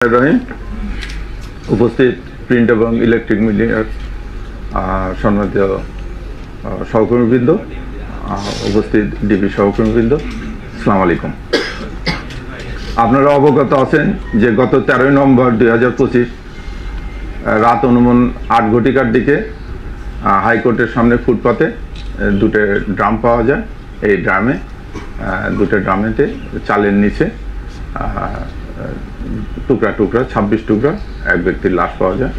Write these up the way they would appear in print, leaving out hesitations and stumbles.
ইব্রাহিম উপস্থিত প্রিন্ট এবং ইলেকট্রিক মিডিয়ার সম্মানিত সহকর্মীবৃন্দ, উপস্থিত ডিবি সহকর্মীবৃন্দ, আসসালামু আলাইকুম। আপনারা অবগত আছেন যে গত 13 নভেম্বর 2025 রাত অনুমান 8 ঘটিকার দিকে হাইকোর্টের সামনে ফুটপাতে দুটো ড্রাম পাওয়া যায়। এই ড্রামে দুটো ড্রামেতে চালের নিচে টুকরা টুকরা 26 টুকরা এক ব্যক্তির লাশ পাওয়া যায়।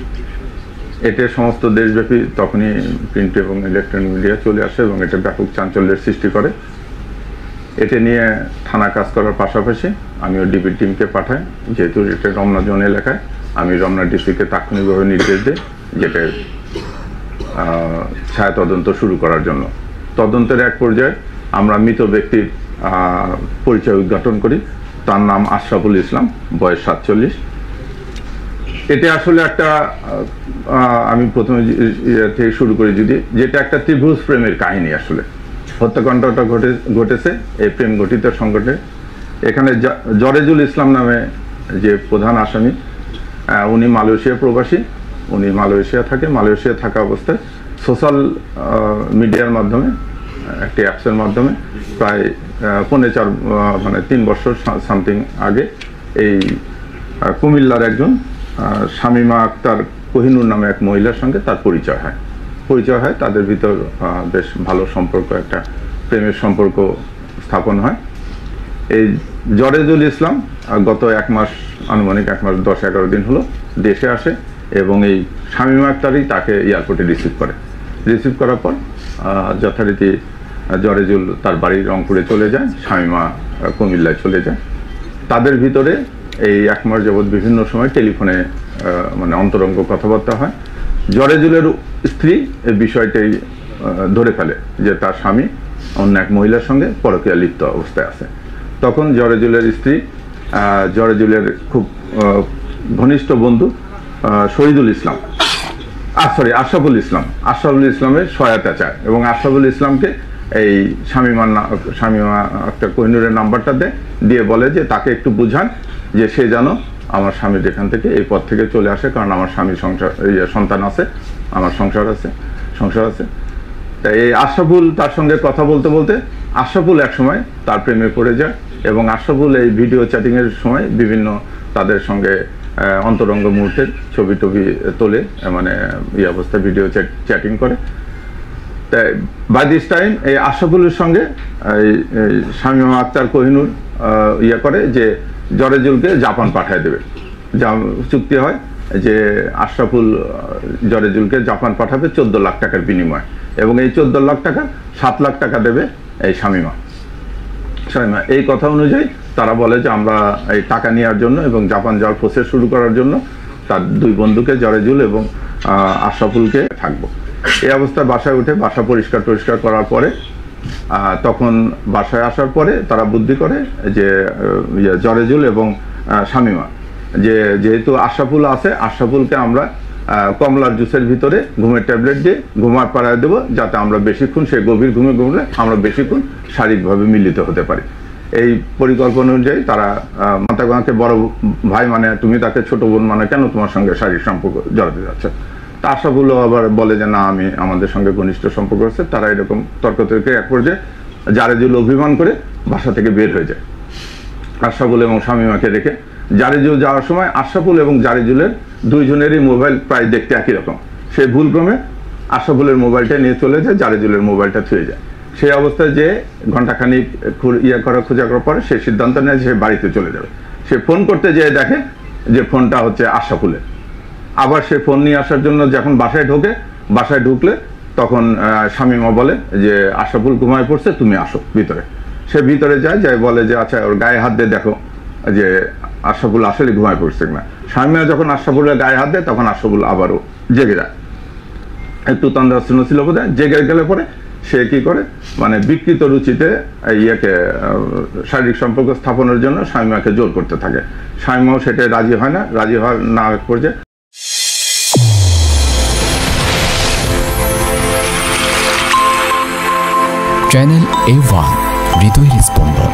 এতে সমস্ত দেশব্যাপী তখনই প্রিন্ট এবং ইলেকট্রনিক মিডিয়া চলে আসে এবং এটা ব্যাপক চাঞ্চল্যের সৃষ্টি করে। এটা নিয়ে থানা কাজ করার পাশাপাশি আমিও ডিবির টিমকে পাঠাই, যেহেতু এটা রমনা জোন এলাকায়। আমি রমনা ডিসিকে তাৎক্ষণিকভাবে নির্দেশ দিই যেটা ছায়া তদন্ত শুরু করার জন্য। তদন্তের এক পর্যায়ে আমরা মৃত ব্যক্তির পরিচয় উদ্ঘাটন করি। তার নাম আশরাফুল ইসলাম, বয়স 47। এটা আসলে একটা আমি প্রথমে থেকে শুরু করি যেটা একটা ত্রিভুজ প্রেমের কাহিনী। আসলে হত্যাকাণ্ডটা ঘটেছে এই প্রেম গঠিত সংকটে। এখানে জরেজুল ইসলাম নামে যে প্রধান আসামি, উনি মালয়েশিয়া প্রবাসী। উনি মালয়েশিয়া থাকে। মালয়েশিয়া থাকা অবস্থায় সোশ্যাল মিডিয়ার মাধ্যমে একটি অ্যাপসের মাধ্যমে প্রায় 3 বছর সামথিং আগে এই কুমিল্লার একজন শামিমা আক্তার কোহিনুর নামে এক মহিলার সঙ্গে তার পরিচয় হয়। তাদের ভিতর বেশ ভালো সম্পর্ক, একটা প্রেমের সম্পর্ক স্থাপন হয়। এই জরেজুল ইসলাম গত আনুমানিক 1 মাস 10-11 দিন হলো দেশে আসে এবং এই শামিমা আক্তারই তাকে এয়ারপোর্টে রিসিভ করার পর যথারীতি জরেজুল তার বাড়ি রংপুরে চলে যায়, শামিমা কুমিল্লায় চলে যায়। তাদের ভিতরে এই 1 মাস যাবৎ বিভিন্ন সময় টেলিফোনে অন্তরঙ্গ কথাবার্তা হয়। জরেজুলের স্ত্রী এই বিষয়টাই ধরে ফেলে যে তার স্বামী অন্য এক মহিলার সঙ্গে পরকীয়া লিপ্ত অবস্থায় আছে। তখন জরেজুলের স্ত্রী জরেজুলের খুব ঘনিষ্ঠ বন্ধু আশরাফুল ইসলামের সহায়তা চায় এবং আশরাফুল ইসলামকে এই শামিমা একটা কোহিনুরের নাম্বারটা দিয়ে বলে যে তাকে একটু বুঝান যে সে যেন আমার স্বামীর এখান থেকে এই পথ থেকে চলে আসে, কারণ আমার স্বামীর সন্তান আছে, আমার সংসার আছে। তাই এই আশরাফুল তার সঙ্গে কথা বলতে বলতে আশরাফুল এক সময় তার প্রেমে পড়ে যায় এবং আশরাফুল এই ভিডিও চ্যাটিংয়ের সময় বিভিন্ন তাদের সঙ্গে অন্তরঙ্গ মুহূর্তের ছবি তোলে, এই অবস্থায় ভিডিও চ্যাটিং করে। তাই বাই দিস টাইম এই আশরাফুলের সঙ্গে শামিমা আক্তার কোহিনুর করে যে জরেজুলকে জাপান পাঠিয়ে দেবে। চুক্তি হয় যে আশরাফুল জরেজুলকে জাপান পাঠাবে 14 লাখ টাকার বিনিময়ে এবং এই 14 লাখ টাকা 7 লাখ টাকা দেবে এই শামিমা। এই কথা অনুযায়ী তারা বলে যে আমরা এই টাকা নেওয়ার জন্য এবং জাপান যাওয়ার প্রসেস শুরু করার জন্য তার 2 বন্ধুকে জরেজুল এবং আশরাফুলকে থাকবো। এই অবস্থায় বাসায় উঠে বাসা পরিষ্কার করার পরে তখন বাসায় আসার পরে তারা বুদ্ধি করে যে জরেজুল এবং শামিমা যেহেতু আশরাফুল আছে, আশরাফুলকে আমরা কমলার জুসের ভিতরে ঘুমের ট্যাবলেট দিয়ে ঘুমার পাড়ায় দেবো, যাতে আমরা বেশিক্ষণ সে গভীর ঘুমলে আমরা বেশিক্ষণ শারীরিকভাবে মিলিত হতে পারি। এই পরিকল্পনা অনুযায়ী তারা মাতাগোয়াকে বড় ভাই তুমি তাকে ছোট বোন কেন তোমার সঙ্গে শারীরিক সম্পর্ক জড়াতে যাচ্ছে? তা আশরাফুলও আবার বলে যে না, আমাদের সঙ্গে ঘনিষ্ঠ সম্পর্ক আছে। তারা এরকম তর্কে এক পর্যায়ে জরেজুল অভিমান করে বাসা থেকে বের হয়ে যায় আশরাফুল এবং শামিমাকে রেখে। জরেজুল যাওয়ার সময় আশরাফুল এবং জরেজুলের 2 জনেরই মোবাইল প্রায় দেখতে একই রকম। সে ভুলক্রমে আশরাফুলের মোবাইলটা নিয়ে চলে যায়, জরেজুলের মোবাইলটা থুয়ে যায়। সেই অবস্থায় যে ঘন্টাখানিক খোঁজা করার পরে সে সিদ্ধান্ত নেয় যে সে বাড়িতে চলে যাবে। সে ফোন করতে যেয়ে দেখে যে ফোনটা হচ্ছে আশরাফুলের। আবার সে ফোন নিয়ে আসার জন্য যখন বাসায় ঢুকলে তখন শামিমা বলে যে আশরাফুল ঘুমায় পড়ছে, তুমি আসো ভিতরে। সে ভিতরে যায় বলে যে আচ্ছা ওর গায়ে হাত দিয়ে দেখো যে আশরাফুল আসলে ঘুমায় পড়ছে কিনা। শামিমা যখন আশরাফুলের গায়ে হাত দেয় তখন আশরাফুল আবারও জেগে যায়। একটু তন্দ্রাচ্ছন্ন ছিল বোধহয়। জেগে গেলে পরে সে কি করে বিকৃত রুচিতে শারীরিক সম্পর্ক স্থাপনের জন্য শামিমাকে জোর করতে থাকে। শামিমাও সেটা রাজি হয় না পর্যায়ে চ্যানেল A1 হৃদয়ের স্পন্দন।